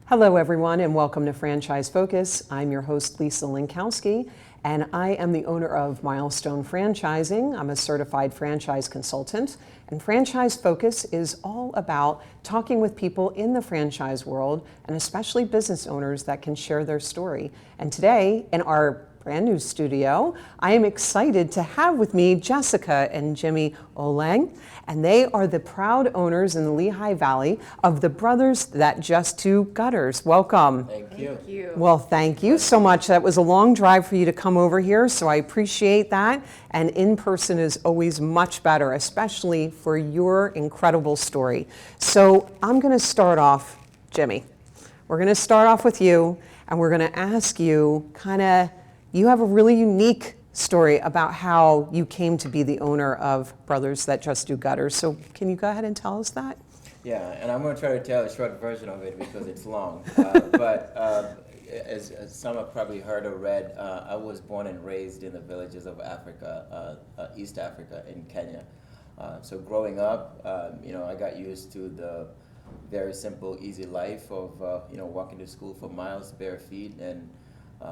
Hello, everyone, and welcome to Franchise Focus. I'm your host, Lisa Linkowski, and I am the owner of Milestone Franchising. I'm a certified franchise consultant, and Franchise Focus is all about talking with people in the franchise world, and especially business owners that can share their story. And today, in our brand new studio, I am excited to have with me Jessica and Jimmy Olang, and they are the proud owners in the Lehigh Valley of the Brothers That Just Do Gutters. Welcome. Thank you. Thank you. Well, thank you so much. That was a long drive for you to come over here, so I appreciate that. And in person is always much better, especially for your incredible story. So I'm going to start off, Jimmy. We're going to start off with you, and we're going to ask you you have a really unique story about how you came to be the owner of Brothers That Just Do Gutters. So can you go ahead and tell us that? Yeah, and I'm going to try to tell a short version of it because it's long. As some have probably heard or read, I was born and raised in the villages of Africa, East Africa in Kenya. So growing up, I got used to the very simple, easy life of walking to school for miles bare feet and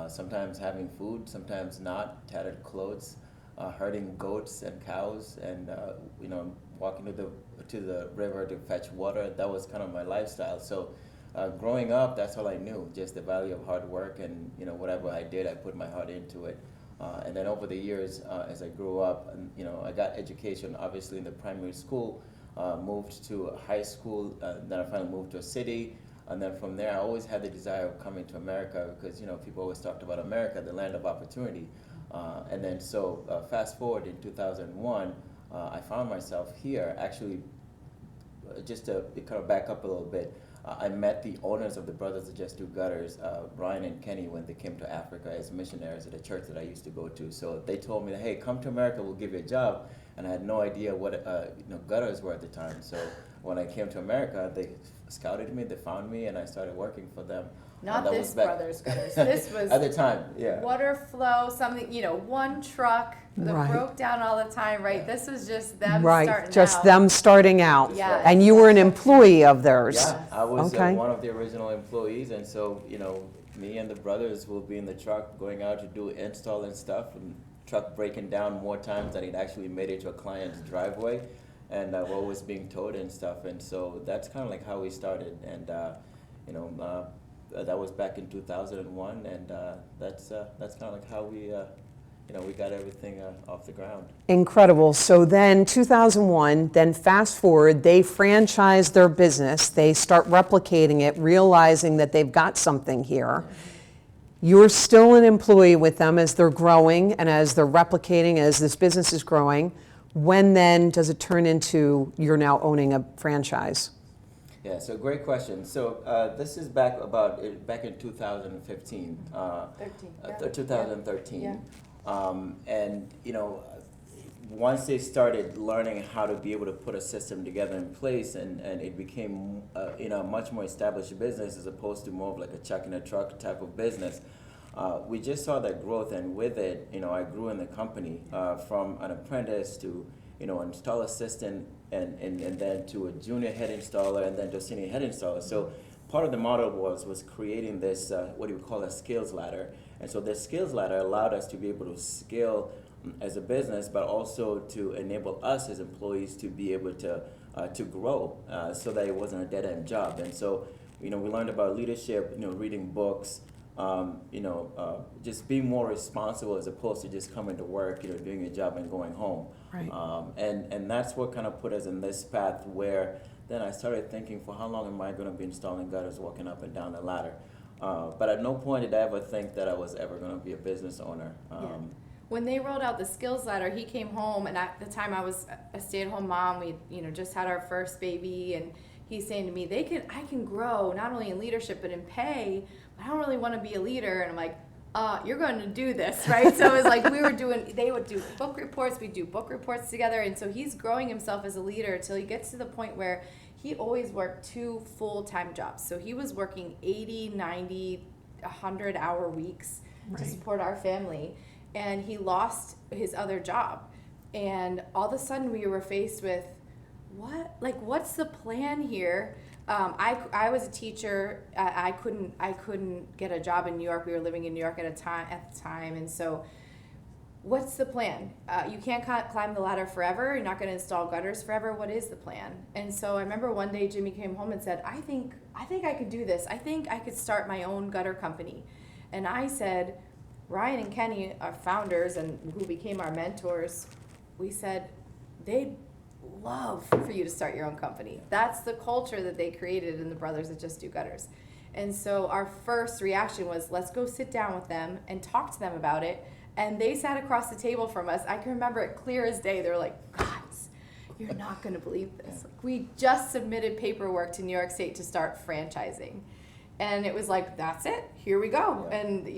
sometimes having food, sometimes not, tattered clothes, herding goats and cows, and walking to the river to fetch water. That was kind of my lifestyle. So growing up, that's all I knew, just the value of hard work, and whatever I did, I put my heart into it. And then over the years, as I grew up, I got education, obviously in the primary school, moved to a high school, then I finally moved to a city. And then from there, I always had the desire of coming to America because, people always talked about America, the land of opportunity. And then fast forward in 2001, I found myself here. Actually, just to kind of back up a little bit, I met the owners of the Brothers That Just Do Gutters, Brian and Kenny, when they came to Africa as missionaries at a church that I used to go to. So they told me, hey, come to America, we'll give you a job. And I had no idea what gutters were at the time. So when I came to America, they scouted me, they found me, and I started working for them. Not this Brothers Gutters. This was at the time, yeah. Water flow, something, one truck that Right. broke down all the time, right? This was just them Right, starting just out. them starting out. Yeah. And you were an employee of theirs. Yeah, I was Okay. one of the original employees, and so, me and the brothers will be in the truck going out to do install and stuff, and truck breaking down more times than it actually made it to a client's driveway, and we're always being towed and stuff, and so that's kind of like how we started, and that was back in 2001, and that's kind of like how we got everything off the ground. Incredible. So then 2001, then fast forward, they franchise their business. They start replicating it, realizing that they've got something here. You're still an employee with them as they're growing and as they're replicating, as this business is growing. When then does it turn into you're now owning a franchise? Yeah, so great question. So this is back in 2015, 2013. Yeah. And once they started learning how to be able to put a system together in place, and it became a much more established business as opposed to more of like a chuck in a truck type of business. We just saw that growth, and with it, I grew in the company from an apprentice to install assistant, and then to a junior head installer, and then to a senior head installer. So part of the model was creating this what do we call a skills ladder, and so this skills ladder allowed us to be able to scale as a business, but also to enable us as employees to be able to grow, so that it wasn't a dead-end job. And so we learned about leadership, reading books, just being more responsible as opposed to just coming to work, doing your job and going home. Right. And that's what kind of put us in this path where then I started thinking, for how long am I going to be installing gutters, walking up and down the ladder? But at no point did I ever think that I was ever going to be a business owner. When they rolled out the skills ladder, he came home, and at the time I was a stay-at-home mom. We, just had our first baby, and he's saying to me, I can grow not only in leadership but in pay. But I don't really want to be a leader. And I'm like, you're going to do this, right? So it was like they would do book reports, we'd do book reports together, and so he's growing himself as a leader till he gets to the point where he always worked 2 full-time jobs. So he was working 80, 90, 100-hour weeks to support our family, and he lost his other job. And all of a sudden we were faced with, what's the plan here? I was a teacher. I couldn't get a job in New York. We were living in New York at the time, and so what's the plan? You can't climb the ladder forever. You're not going to install gutters forever. What is the plan? And so I remember one day Jimmy came home and said, I think I could do this. I think I could start my own gutter company. And I said, Ryan and Kenny are founders and who became our mentors. We said, they'd love for you to start your own company. That's the culture that they created in the Brothers That Just Do Gutters. And so our first reaction was, let's go sit down with them and talk to them about it. And they sat across the table from us. I can remember it clear as day. They were like, guys, you're not going to believe this. Like, we just submitted paperwork to New York State to start franchising. And it was like, that's it. Here we go. Yeah. And,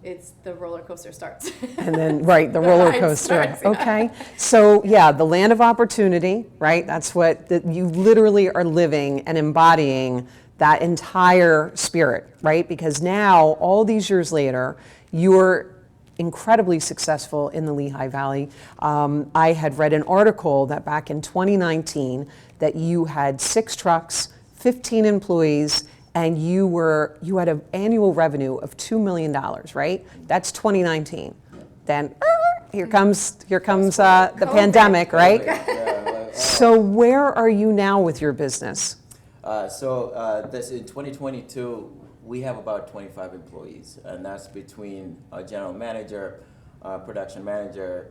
it's the roller coaster starts. And then, right, the roller coaster. Starts, yeah. Okay. So, yeah, the land of opportunity, right? That's what you literally are living and embodying that entire spirit, right? Because now, all these years later, you're incredibly successful in the Lehigh Valley. I had read an article that back in 2019 that you had 6 trucks, 15 employees, and you had an annual revenue of $2 million, right? That's 2019. Then here comes the pandemic, right? So where are you now with your business? This in 2022. We have about 25 employees, and that's between a general manager, production manager.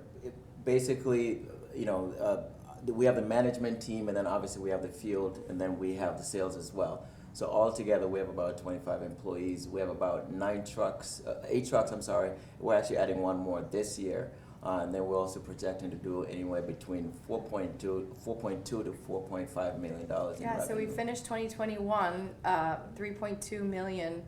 Basically, we have the management team, and then obviously we have the field, and then we have the sales as well. So altogether, we have about 25 employees. We have about 8 trucks, I'm sorry. We're actually adding one more this year. And then we're also projecting to do anywhere between $4.2 to $4.5 million in revenue. So we finished 2021, $3.2 million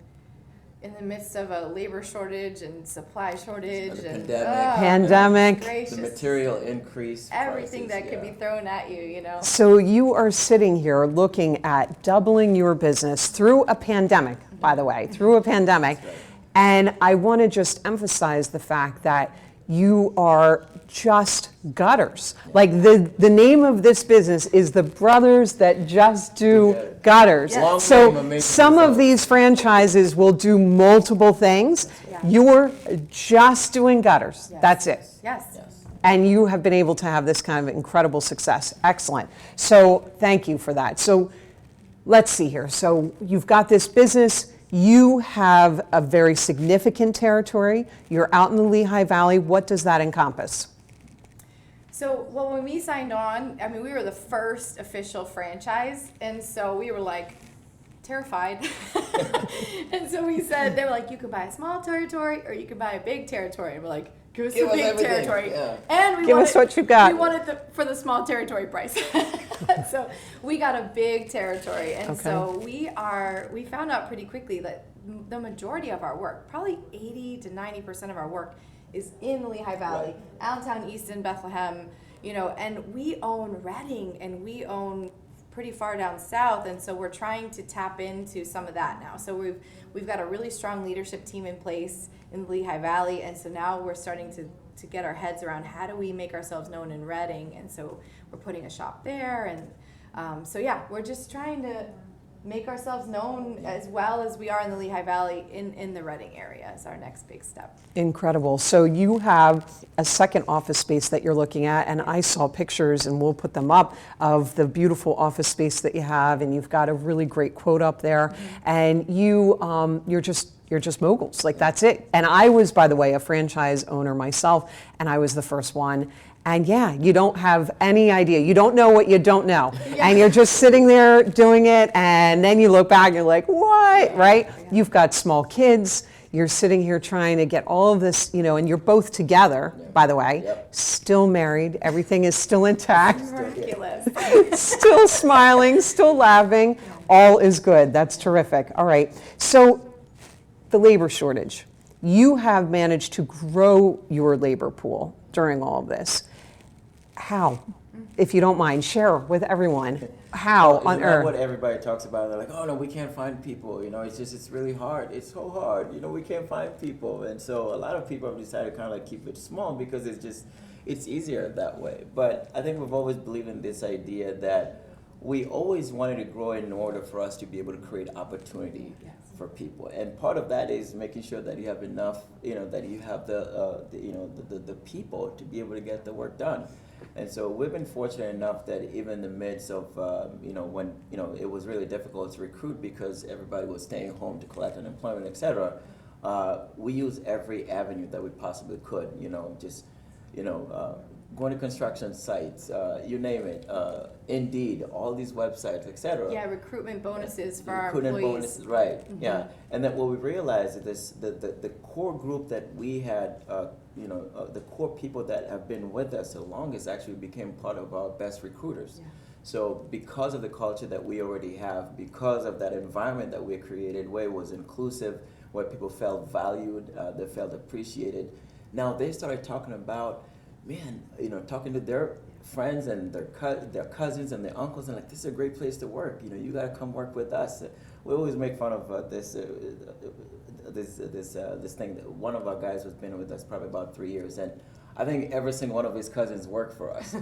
in the midst of a labor shortage and supply shortage and pandemic, the material increase, everything prices, that could be thrown at you, So you are sitting here looking at doubling your business through a pandemic, by the way, through a pandemic. Right. And I want to just emphasize the fact that you are just gutters. Like the name of this business is the Brothers That Just Do Gutters. Yes. So some of these franchises will do multiple things. Yeah. You're just doing gutters. Yes. That's it. Yes. And you have been able to have this kind of incredible success. Excellent. So thank you for that. So let's see here. So you've got this business. You have a very significant territory. You're out in the Lehigh Valley. What does that encompass? So, well, when we signed on, we were the first official franchise, and so we were like terrified. And so we said, they were like, you could buy a small territory or you could buy a big territory. And we're like, give us the big everything. territory. Yeah. And Give us what you got. We wanted for the small territory price. So we got a big territory. And so we found out pretty quickly that the majority of our work, probably 80 to 90% of our work, is in the Lehigh Valley, Allentown, Easton, Bethlehem, and we own Reading and we own pretty far down south, and so we're trying to tap into some of that now. So we've got a really strong leadership team in place in the Lehigh Valley, and so now we're starting to get our heads around how do we make ourselves known in Reading, and so we're putting a shop there, and we're just trying to make ourselves known as well as we are in the Lehigh Valley in the Reading area is our next big step. Incredible. So you have a second office space that you're looking at, and I saw pictures, and we'll put them up, of the beautiful office space that you have, and you've got a really great quote up there, and you're just moguls, like that's it. And I was, by the way, a franchise owner myself, and I was the first one. And you don't have any idea. You don't know what you don't know. Yeah. And you're just sitting there doing it, and then you look back and you're like, what, right? Yeah. You've got small kids. You're sitting here trying to get all of this, and you're both together, by the way, still married. Everything is still intact. Miraculous. Still smiling, still laughing. All is good. That's terrific. All right. So the labor shortage. You have managed to grow your labor pool during all of this. How? If you don't mind, share with everyone. How on earth? What everybody talks about, they're like, oh no, we can't find people. It's really hard. It's so hard. We can't find people. And so a lot of people have decided to kind of like keep it small because it's easier that way. But I think we've always believed in this idea that we always wanted to grow in order for us to be able to create opportunity for people. And part of that is making sure that you have enough, that you have the people to be able to get the work done. And so we've been fortunate enough that even in the midst of, when, it was really difficult to recruit because everybody was staying home to collect unemployment, et cetera, we used every avenue that we possibly could, going to construction sites, you name it, Indeed, all these websites, et cetera. Yeah, recruitment bonuses for our Recruitment employees. bonuses, right, yeah. And then what we realized is the core group that we had, the core people that have been with us the longest actually became part of our best recruiters. Yeah. So because of the culture that we already have, because of that environment that we created where it was inclusive, where people felt valued, they felt appreciated, now they started talking about, talking to their friends and their cousins and their uncles, and like, this is a great place to work. You got to come work with us. We always make fun of this thing. That one of our guys has been with us probably about 3 years, and I think every single one of his cousins work for us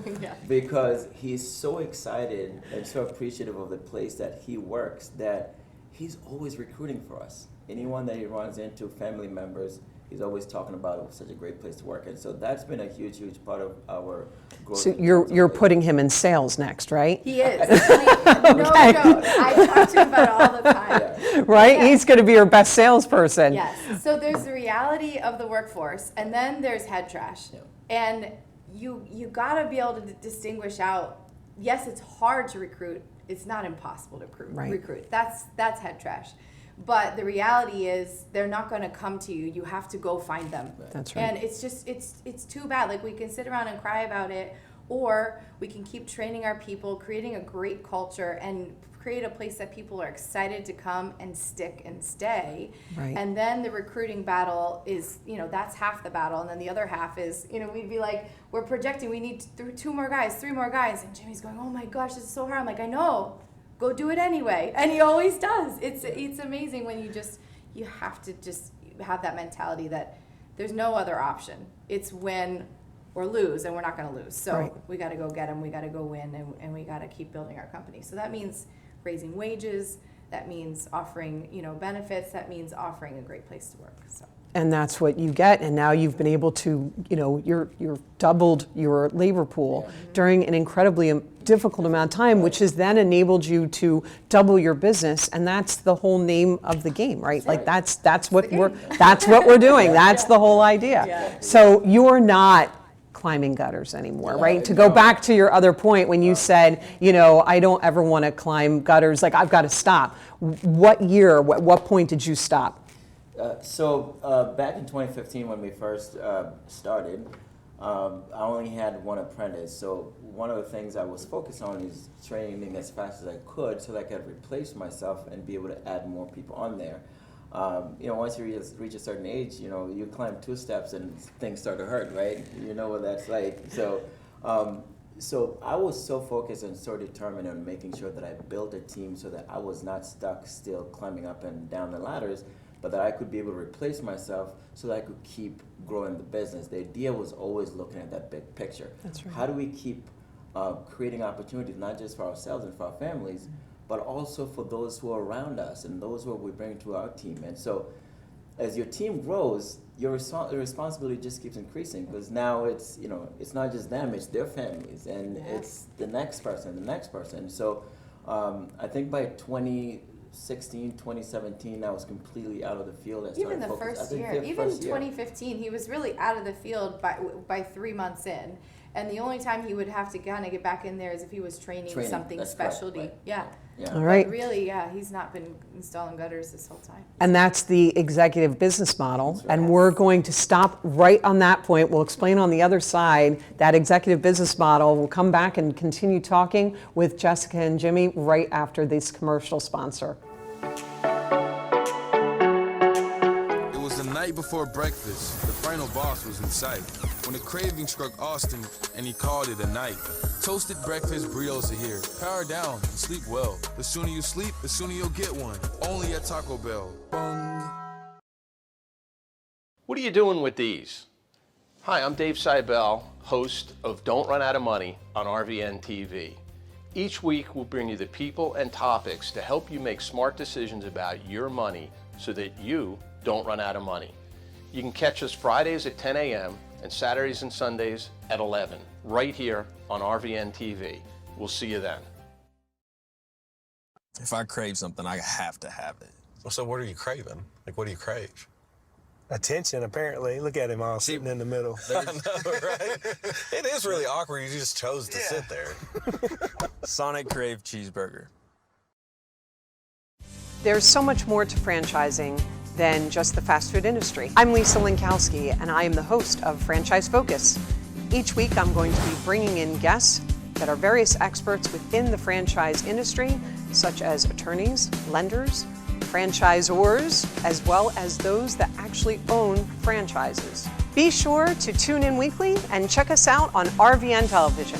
because he's so excited and so appreciative of the place that he works that he's always recruiting for us. Anyone that he runs into, family members, he's always talking about it was such a great place to work. And so that's been a huge, huge part of our growth. So you're putting him in sales next, right? He is. No joke. I talk to him about it all the time. Yeah. Right? Yeah. He's going to be your best salesperson. Yes. So there's the reality of the workforce, and then there's head trash. Yeah. And you got to be able to distinguish out. Yes, it's hard to recruit. It's not impossible to recruit. That's head trash. But the reality is they're not going to come to you. You have to go find them. That's right. And it's just it's too bad. Like, we can sit around and cry about it, or we can keep training our people, creating a great culture, and create a place that people are excited to come and stick and stay. Right. And then the recruiting battle is, that's half the battle. And then the other half is, we'd be like, we're projecting, we need 2 more guys, 3 more guys. And Jimmy's going, oh my gosh, this is so hard. I'm like, I know. Go do it anyway. And he always does. It's amazing when you have to just have that mentality that there's no other option. It's win or lose, and we're not going to lose. So we got to go get them. We got to go win, and we got to keep building our company. So that means raising wages. That means offering, benefits. That means offering a great place to work. So. And that's what you get. And now you've been able to, you're doubled your labor pool during an incredibly difficult amount of time, which has then enabled you to double your business. And that's the whole name of the game, right? Like that's what we're doing. That's the whole idea. Yeah. So you're not climbing gutters anymore, right? To go back to your other point when you said, I don't ever want to climb gutters, like I've got to stop. What year, what point did you stop? Back in 2015 when we first started, I only had one apprentice. So one of the things I was focused on is training as fast as I could so that I could replace myself and be able to add more people on there. Once you reach a certain age, you climb 2 steps and things start to hurt, right? You know what that's like. So I was so focused and so determined on making sure that I built a team so that I was not stuck still climbing up and down the ladders, but that I could be able to replace myself so that I could keep growing the business. The idea was always looking at that big picture. That's right. How do we keep creating opportunities, not just for ourselves and for our families, but also for those who are around us and those who we bring to our team. And so as your team grows, your responsibility just keeps increasing, because now it's not just them, it's their families, and it's the next person. So I think by 2016, 2017, I was completely out of the field. Even the first year, even 2015, he was really out of the field by 3 months in. And the only time he would have to kind of get back in there is if he was training something specialty. Right. Yeah. All right. But really, he's not been installing gutters this whole time. And that's the executive business model. And we're going to stop right on that point. We'll explain on the other side that executive business model. We'll come back and continue talking with Jessica and Jimmy right after this commercial sponsor. It was the night before breakfast. The final boss was in sight. When the craving struck Austin and he called it a night. Toasted breakfast brioches are here. Power down and sleep well. The sooner you sleep, the sooner you'll get one. Only at Taco Bell. Bung. What are you doing with these? Hi, I'm Dave Seibel, host of Don't Run Out of Money on RVN TV. Each week we'll bring you the people and topics to help you make smart decisions about your money so that you don't run out of money. You can catch us Fridays at 10 a.m. and Saturdays and Sundays at 11, right here on RVN TV. We'll see you then. If I crave something, I have to have it. Well, so what are you craving? Like, what do you crave? Attention, apparently. Look at him all sitting in the middle. I know, right? It is really awkward. You just chose to sit there. Sonic Crave Cheeseburger. There's so much more to franchising than just the fast food industry. I'm Lisa Linkowski, and I am the host of Franchise Focus. Each week, I'm going to be bringing in guests that are various experts within the franchise industry, such as attorneys, lenders, franchisors, as well as those that actually own franchises. Be sure to tune in weekly and check us out on RVN Television.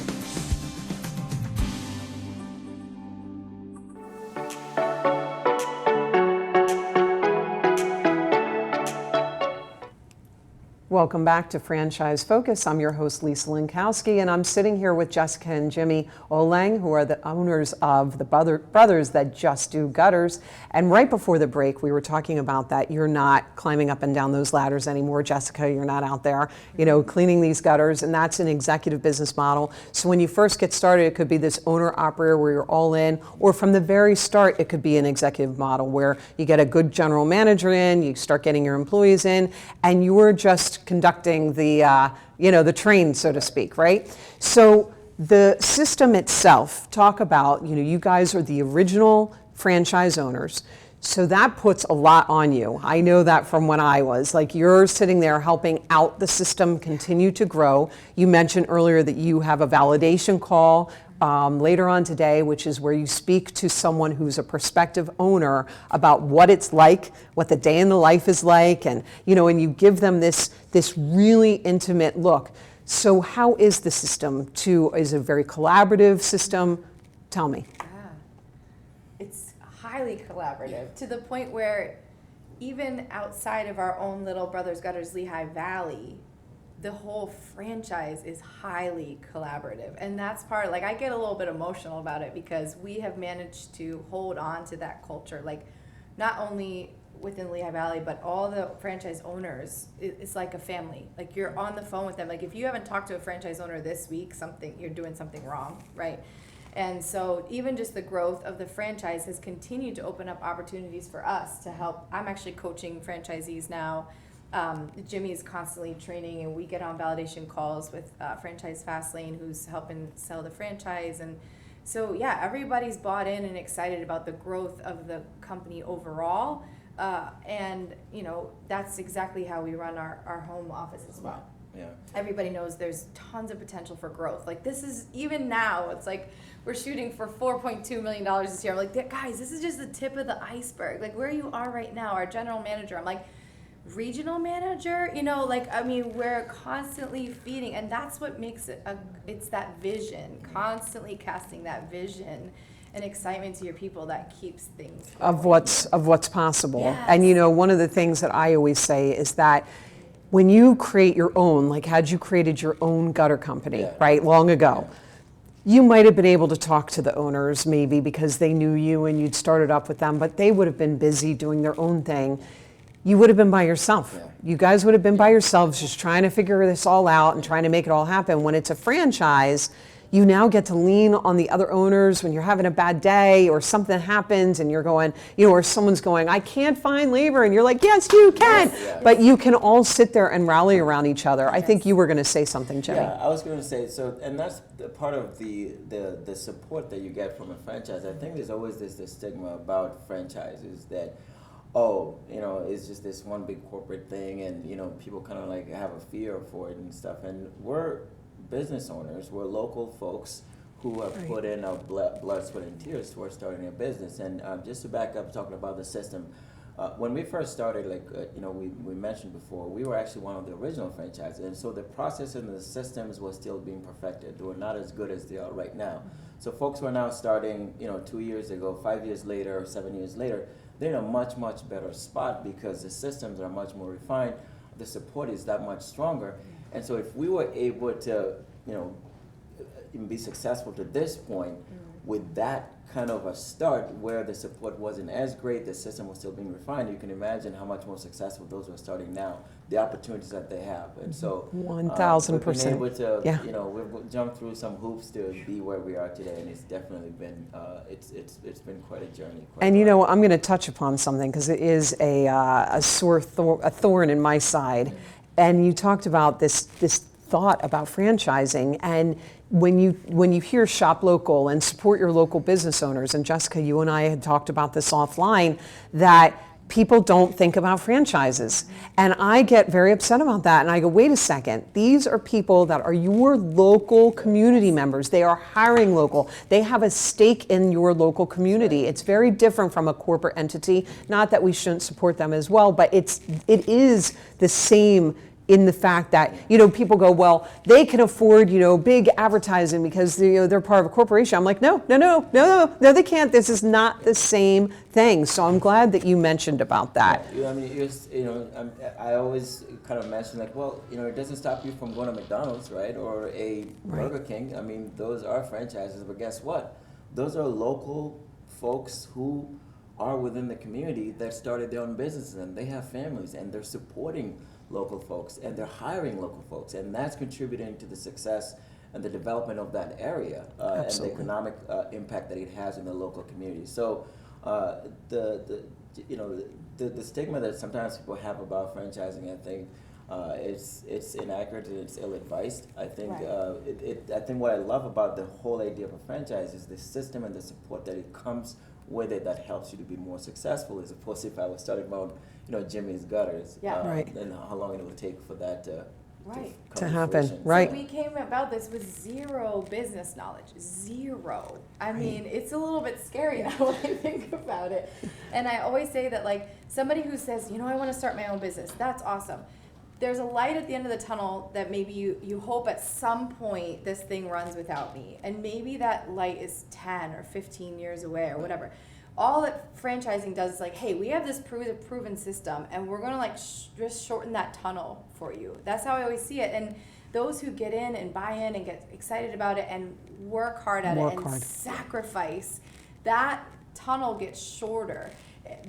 Welcome back to Franchise Focus. I'm your host, Lisa Linkowski, and I'm sitting here with Jessica and Jimmy Olang, who are the owners of the Brothers That Just Do Gutters. And right before the break, we were talking about that you're not climbing up and down those ladders anymore, Jessica. You're not out there, cleaning these gutters, and that's an executive business model. So when you first get started, it could be this owner-operator where you're all in, or from the very start, it could be an executive model where you get a good general manager in, you start getting your employees in, and you're just conducting the train, so to speak, right? So the system itself, talk about, you guys are the original franchise owners. So that puts a lot on you. I know that from when I was, you're sitting there helping out the system continue to grow. You mentioned earlier that you have a validation call later on today, which is where you speak to someone who's a prospective owner about what it's like, what the day in the life is like, and and you give them this really intimate look. So how is the system? Is it a very collaborative system? Tell me. It's highly collaborative to the point where even outside of our own little Brothers Gutters Lehigh Valley, the whole franchise is highly collaborative. And that's part, I get a little bit emotional about it because we have managed to hold on to that culture, not only within Lehigh Valley, but all the franchise owners, it's like a family. You're on the phone with them. If you haven't talked to a franchise owner this week, you're doing something wrong, right? And so even just the growth of the franchise has continued to open up opportunities for us to help. I'm actually coaching franchisees now. Jimmy is constantly training, and we get on validation calls with Franchise Fastlane, who's helping sell the franchise. And so, yeah, everybody's bought in and excited about the growth of the company overall. And, that's exactly how we run our home office as well. Yeah. Everybody knows there's tons of potential for growth. This is, even now, it's we're shooting for $4.2 million this year. I'm guys, this is just the tip of the iceberg. Where you are right now, our general manager, I'm regional manager, we're constantly feeding, and that's what makes it it's that vision, constantly casting that vision and excitement to your people that keeps things going. of what's possible. Yes. And one of the things that I always say is that when you create your own, had you created your own gutter company, right, long ago, you might have been able to talk to the owners maybe because they knew you and you'd started up with them, but they would have been busy doing their own thing. You would have been by yourself. Yeah. You guys would have been by yourselves just trying to figure this all out and trying to make it all happen. When it's a franchise, you now get to lean on the other owners when you're having a bad day or something happens and you're going, or someone's going, I can't find labor. And you're like, yes, you can. Yes. But you can all sit there and rally around each other. Yes. I think you were going to say something, Jimmy. Yeah, I was going to say, and that's the part of the support that you get from a franchise. I think there's always this stigma about franchises that, it's just this one big corporate thing, and people kind of have a fear for it and stuff. And we're business owners, we're local folks who have put in blood, sweat, and tears towards starting a business. And just to back up, talking about the system, when we first started, we mentioned before, we were actually one of the original franchises, and so the process and the systems was still being perfected. They were not as good as they are right now. So folks who are now starting, 2 years ago, 5 years later, 7 years later, they're in a much, much better spot because the systems are much more refined, the support is that much stronger. And so if we were able to, be successful to this point, with that kind of a start where the support wasn't as great, the system was still being refined, you can imagine how much more successful those who are starting now, the opportunities that they have. And so 1000%. we've been able to, Yeah. you know, we've jumped through some hoops to be where we are today, and it's definitely been, it's been quite a journey. And you know, I'm going to touch upon something because it is a thorn in my side. And you talked about this thought about franchising, and when you hear shop local and support your local business owners, and Jessica, you and I had talked about this offline, that people don't think about franchises. And I get very upset about that. And I go, wait a second, these are people that are your local community members. They are hiring local. They have a stake in your local community. It's very different from a corporate entity. Not that we shouldn't support them as well, but it is the same in the fact that, you know, people go, well, they can afford, you know, big advertising because they're part of a corporation. I'm like, no, they can't. This is not the same thing. So I'm glad that you mentioned about that. Yeah, I mean, I always kind of mention like, well, you know, it doesn't stop you from going to McDonald's, right, or a Burger King. I mean, those are franchises, but guess what? Those are local folks who are within the community that started their own businesses, and they have families, and they're supporting local folks, and they're hiring local folks, and that's contributing to the success and the development of that area and the economic impact that it has in the local community. So the stigma that sometimes people have about franchising, I think it's inaccurate and it's ill-advised. I think I think what I love about the whole idea of a franchise is the system and the support that it comes with it that helps you to be more successful, as opposed to if I was starting my own, you know, Jimmy's Gutters. And how long it would take for that to happen. So Right. we came about this with zero business knowledge. Zero. I mean, it's a little bit scary now when I think about it. And I always say that, like, somebody who says, you know, I want to start my own business, that's awesome. There's a light at the end of the tunnel that maybe you hope at some point this thing runs without me. And maybe that light is 10 or 15 years away or whatever. All that franchising does is like, hey, we have this proven system, and we're going to like just shorten that tunnel for you. That's how I always see it. And those who get in and buy in and get excited about it and work hard at it and sacrifice, that tunnel gets shorter.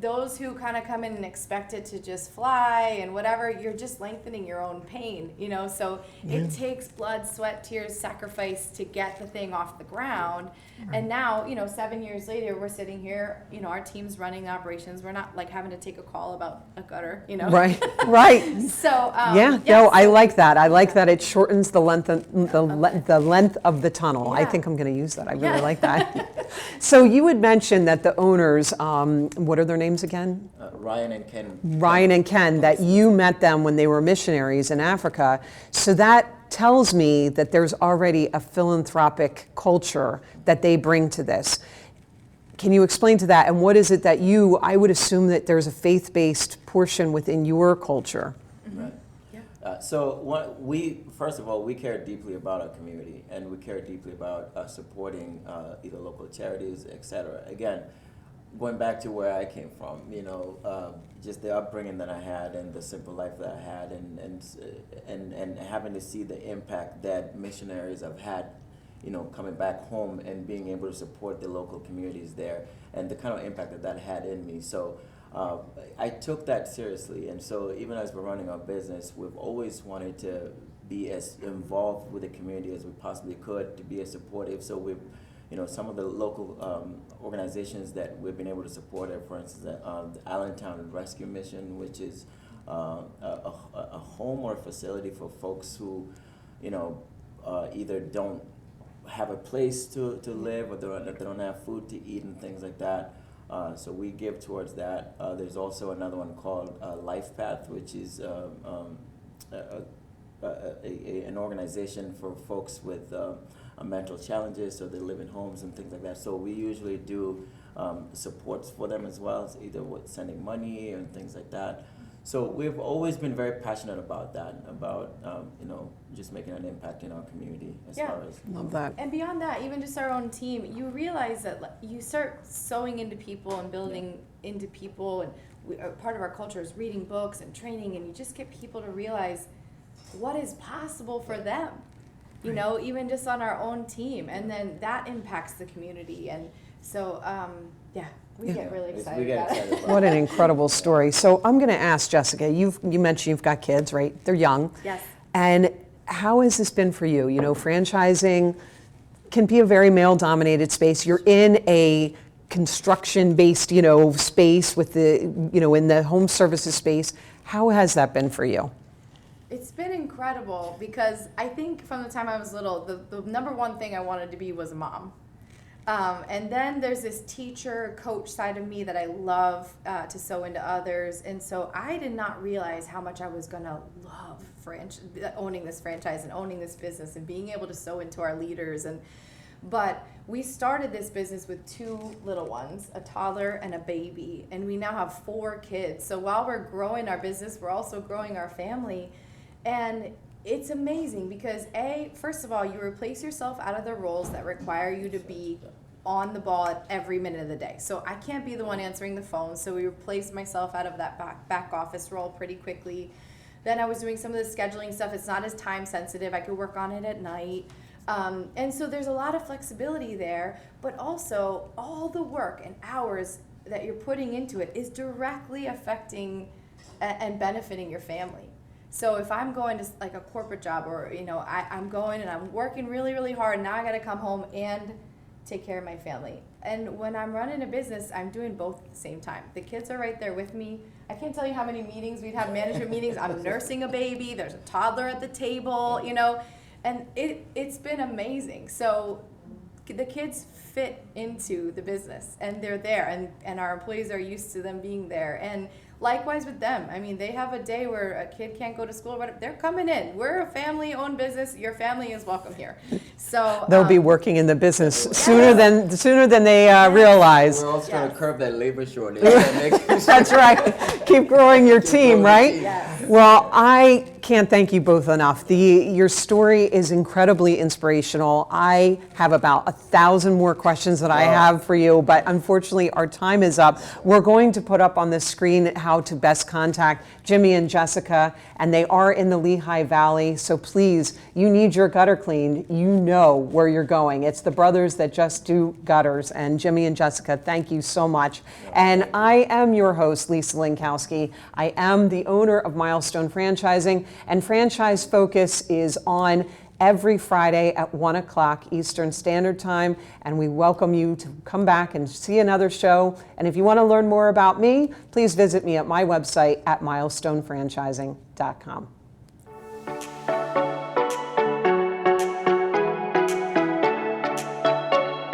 Those who kind of come in and expect it to just fly and whatever, you're just lengthening your own pain, you know? So it takes blood, sweat, tears, sacrifice to get the thing off the ground. And now, you know, 7 years later, we're sitting here, you know, our team's running operations. We're not like having to take a call about a gutter, you know? Right. So, I like that. I like that it shortens the length of the tunnel. I think I'm going to use that. I really like that. So you had mentioned that the owners, what are their names again? Ryan and Ken. Ryan and Ken, that you met them when they were missionaries in Africa. So that tells me that there's already a philanthropic culture that they bring to this. Can you explain to that? And what is it that I would assume that there's a faith-based portion within your culture. Right. So first of all, we care deeply about our community, and we care deeply about supporting either local charities, etc. Again, going back to where I came from, you know, just the upbringing that I had and the simple life that I had, and having to see the impact that missionaries have had, you know, coming back home and being able to support the local communities there, and the kind of impact that had in me. So I took that seriously, and so even as we're running our business, we've always wanted to be as involved with the community as we possibly could, to be as supportive. So we've, you know, some of the local organizations that we've been able to support are, for instance, the Allentown Rescue Mission, which is a home or a facility for folks who, you know, either don't have a place to live, or they don't have food to eat and things like that. So we give towards that. There's also another one called Life Path, which is an organization for folks with mental challenges, so they live in homes and things like that. So we usually do supports for them as well, so either with sending money and things like that. So we've always been very passionate about that, about you know, just making an impact in our community as far as. Love that. And beyond that, even just our own team, you realize that you start sewing into people and building into people, and part of our culture is reading books and training, and you just get people to realize what is possible for them. you know, even just on our own team, and then that impacts the community. And so, we get really excited We get about excited it. about What an incredible story. So I'm going to ask Jessica, you mentioned you've got kids, right? They're young. Yes. And how has this been for you? You know, franchising can be a very male-dominated space. You're in a construction-based, you know, space with the, you know, in the home services space. How has that been for you? It's been incredible because I think from the time I was little, the number one thing I wanted to be was a mom. And then there's this teacher, coach side of me that I love to sew into others. And so I did not realize how much I was going to love owning this franchise and owning this business and being able to sew into our leaders. But we started this business with 2 little ones, a toddler and a baby. And we now have 4 kids. So while we're growing our business, we're also growing our family. And it's amazing because first of all, you replace yourself out of the roles that require you to be on the ball at every minute of the day. So I can't be the one answering the phone. So we replaced myself out of that back office role pretty quickly. Then I was doing some of the scheduling stuff. It's not as time sensitive. I could work on it at night. And so there's a lot of flexibility there, but also all the work and hours that you're putting into it is directly affecting and benefiting your family. So if I'm going to like a corporate job, or you know, I'm going and I'm working really, really hard, now I got to come home and take care of my family. And when I'm running a business, I'm doing both at the same time. The kids are right there with me. I can't tell you how many meetings we'd have, management meetings. I'm nursing a baby. There's a toddler at the table, you know, and it's been amazing. So the kids fit into the business and they're there, and our employees are used to them being there. And likewise with them. I mean, they have a day where a kid can't go to school, but they're coming in. We're a family-owned business. Your family is welcome here. So They'll be working in the business sooner than they realize. We're also trying to curb that labor shortage. That's right. Keep growing your team, right? Yes. Well, I can't thank you both enough. Your story is incredibly inspirational. I have about 1,000 more questions that I have for you, but unfortunately our time is up. We're going to put up on the screen how to best contact Jimmy and Jessica, and they are in the Lehigh Valley, so please, you need your gutter cleaned. You know where you're going. It's the brothers that just do gutters, and Jimmy and Jessica, thank you so much. And I am your host, Lisa Linkowski. I am the owner of Milestone Franchising, and Franchise Focus is on every Friday at 1 o'clock Eastern Standard Time, and we welcome you to come back and see another show. And if you want to learn more about me, please visit me at my website at milestonefranchising.com.